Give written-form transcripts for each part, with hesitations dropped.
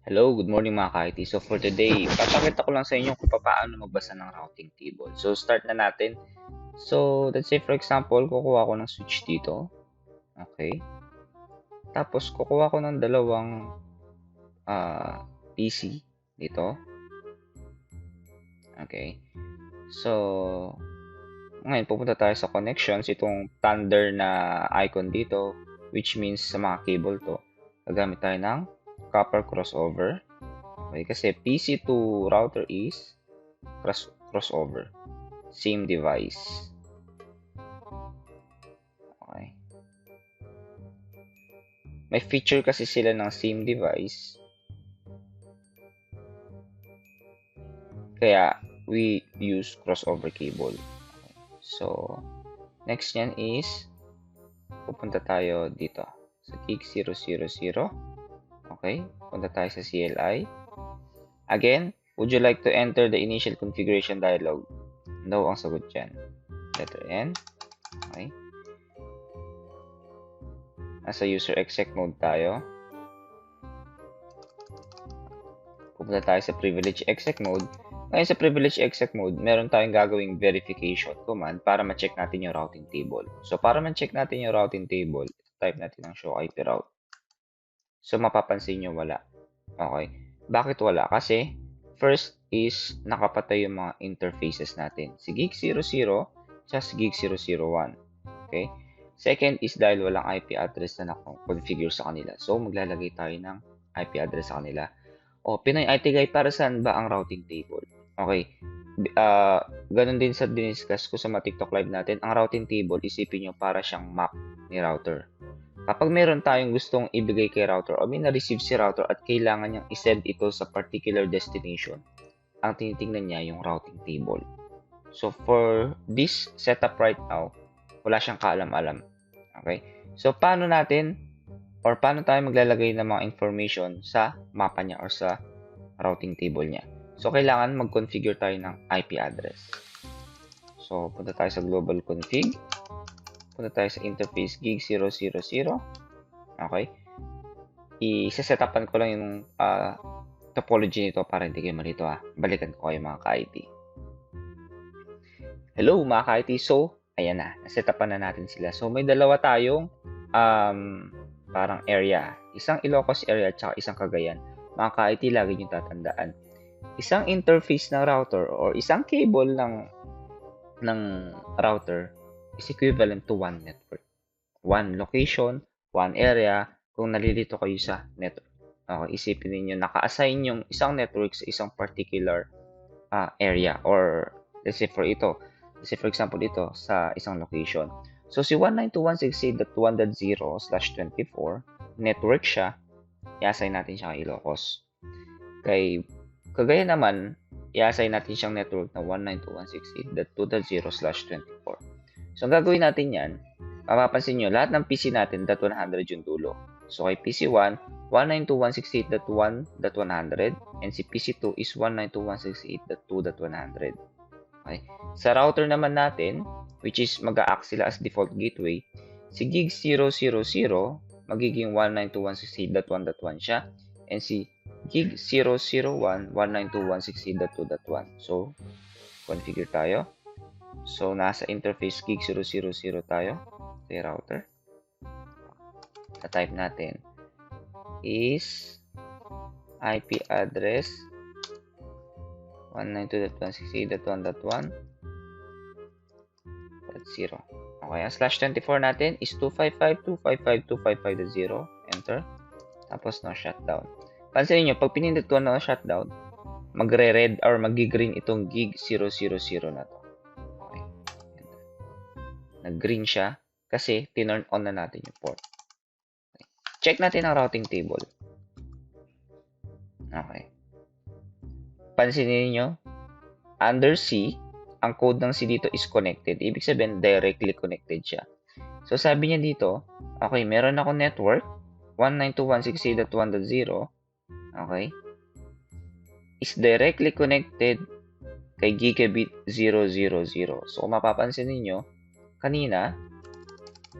Hello, good morning mga ka-IT. So for today, papakita ko lang sa inyo kung paano magbasa ng routing table. So start na natin. So let's say for example, kukuha ko ng switch dito. Okay. Tapos kukuha ko ng dalawang PC dito. Okay. So ngayon pupunta tayo sa connections. Itong thunder na icon dito, which means sa mga cable to. Gagamit tayo ng copper crossover. Okay, kasi PC to router is crossover. Same device. Okay. May feature kasi sila ng same device. Kaya we use crossover cable. Okay. So, next nyan is pupunta tayo dito sa gig 000. Okay. Punta tayo sa CLI. Again, would you like to enter the initial configuration dialog? No ang sagot dyan. Letter N. Okay. Nasa user exec mode tayo. Pupunta tayo sa privilege exec mode. Ngayon sa privilege exec mode, meron tayong gagawing verification command para ma-check natin yung routing table. So, para ma-check natin yung routing table, type natin ang show IP route. So, mapapansin nyo wala. Okay. Bakit wala? Kasi, first is nakapatay yung mga interfaces natin. Si gig 00, at si gig 001. Okay. Second is dahil walang IP address na naka-configure sa kanila. So, maglalagay tayo ng IP address sa kanila. O, Pinoy IT Guy, para saan ba ang routing table? Okay. Ganun din sa diniscuss ko sa mga TikTok live natin. Ang routing table, isipin nyo para siyang map ni router. Kapag meron tayong gustong ibigay kay router o may na-receive si router at kailangan niyang isend ito sa particular destination, ang tinitingnan niya yung routing table. So, for this setup right now, wala siyang kaalam-alam. Okay? So, paano tayo maglalagay ng mga information sa mapa niya or sa routing table niya? So, kailangan mag-configure tayo ng IP address. So, punta tayo sa global config. Punta tayo sa interface gig 000. Okay? I-setapan ko lang yung topology nito para hindi kayo malito Balikan ko kayo mga ka-IT. Hello mga ka-IT. So, ayan na. Nasetapan na natin sila. So, may dalawa tayong parang area. Isang Ilocos area at isang Cagayan. Mga ka-IT, lagi nyo tatandaan. Isang interface ng router or isang cable ng router is equivalent to one network. One location, one area, kung nalilito kayo sa network. Okay, isipin niyo naka-assign yung isang network sa isang particular area or let's say for example ito sa isang location. So si 192.168.1.0/24 network siya, i-assign natin siya kay Ilocos. Kay Cagayan naman, i-assign natin siyang network na 192.168.2.0/24. So, ang gagawin natin yan, mapapansin nyo, lahat ng PC natin, .100 yung dulo. So, kay PC1, 192.168.1.100 and si PC2 is 192.168.2.100. Okay. Sa router naman natin, which is mag-a-act sila as default gateway, si gig 000 magiging 192.168.1.1 siya and si gig 001, 192.168.2.1. So, configure tayo. So, nasa interface gig 000 tayo. Kay router. Type natin is IP address 192.168.1.1.0. Okay, ang /24 natin is 255.255.255.0. Enter. Tapos no shutdown. Pansin niyo, pag pinindot ko na shutdown, magre-red or magi-green itong gig 000 na to. Okay. Nag-green siya kasi tinurn on na natin yung port. Okay. Check natin ang routing table. Okay. Pansinin niyo, under C, ang code ng C dito is connected. Ibig sabihin, directly connected siya. So, sabi niya dito, okay, meron ako network, 192.168.1.0, okay, is directly connected kay gigabit 000. So, kung mapapansin niyo kanina,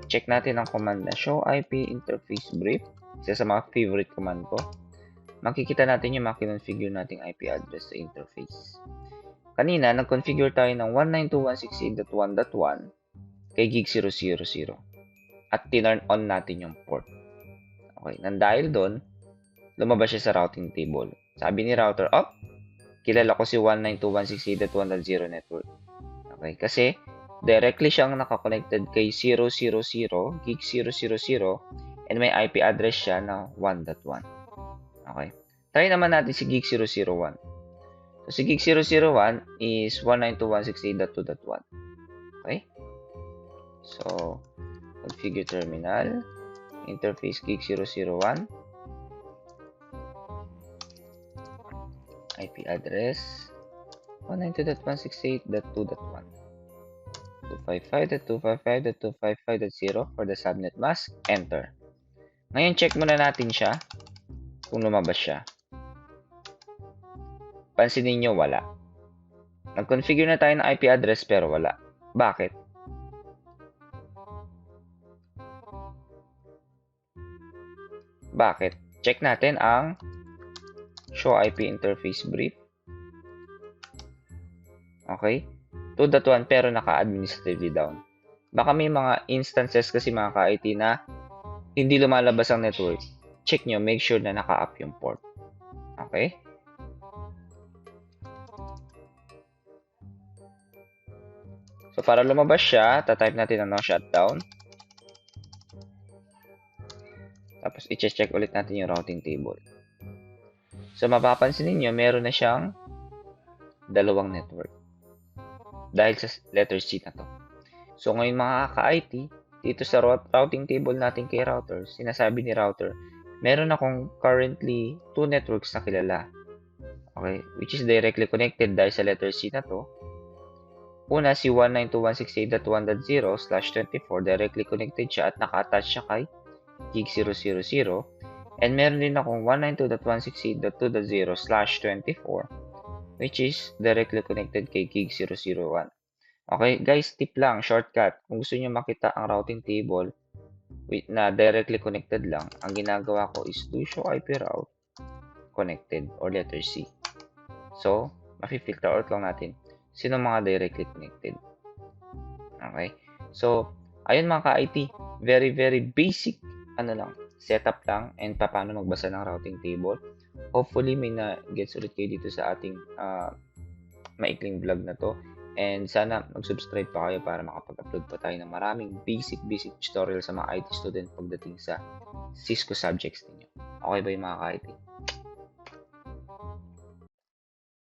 check natin ang command na show IP interface brief. Isa sa mga favorite command ko. makikita natin yung makinonfigure nating IP address sa interface. Kanina, nag-configure tayo ng 192.168.1.1 kay gig 000 at tinurn on natin yung port. Okay, nang dahil doon, lumabas siya sa routing table. Sabi ni router, kilala ko si 192.168.1.0 network. Okay, kasi directly siyang nakakonected kay 000, gig 000, and may IP address siya na 1.1. Okay, try naman natin si gig 001. So, si gig 001 is 192.168.2.1. Okay, so configure terminal, interface gig 001, IP address 192.168.2.1, 255.255.255.0 for the subnet mask, enter. Ngayon, check muna natin siya kung lumabas siya. Pansinin nyo, wala. Nag-configure na tayo ng IP address pero wala. Bakit? Bakit? Check natin ang show IP interface brief. Okay? 2.1 pero naka-administratively down. Baka may mga instances kasi mga ka-IT na hindi lumalabas ang network. Check nyo, make sure na naka-up yung port. Okay? So, para lumabas siya, tatype natin ang no shutdown. Tapos, i-check ulit natin yung routing table. So, mapapansin niyo meron na siyang dalawang network. Dahil sa letter C na to. So, ngayon mga ka-IT, dito sa routing table natin kay router, sinasabi ni router, meron akong currently 2 networks na kilala. Okay? Which is directly connected dahil sa letter C na to. Una, si 192.168.1.0/24 directly connected siya at naka-attach siya kay gig 000. And meron din akong 192.168.2.0/24 which is directly connected kay gig 001. Okay, guys, tip lang, shortcut. Kung gusto niyo makita ang routing table na directly connected lang, ang ginagawa ko is do show IP route connected or letter C. So, mafi-filter out lang natin sino mga directly connected. Okay? So, ayun mga ka-IT, very basic setup lang and paano magbasa ng routing table. Hopefully, may na-gets ulit kayo dito sa ating maikling vlog na to. And sana mag-subscribe pa kayo para makapag-upload pa tayo ng maraming basic tutorial sa mga IT student pagdating sa Cisco subjects ninyo. Okay ba yung mga ka-IT?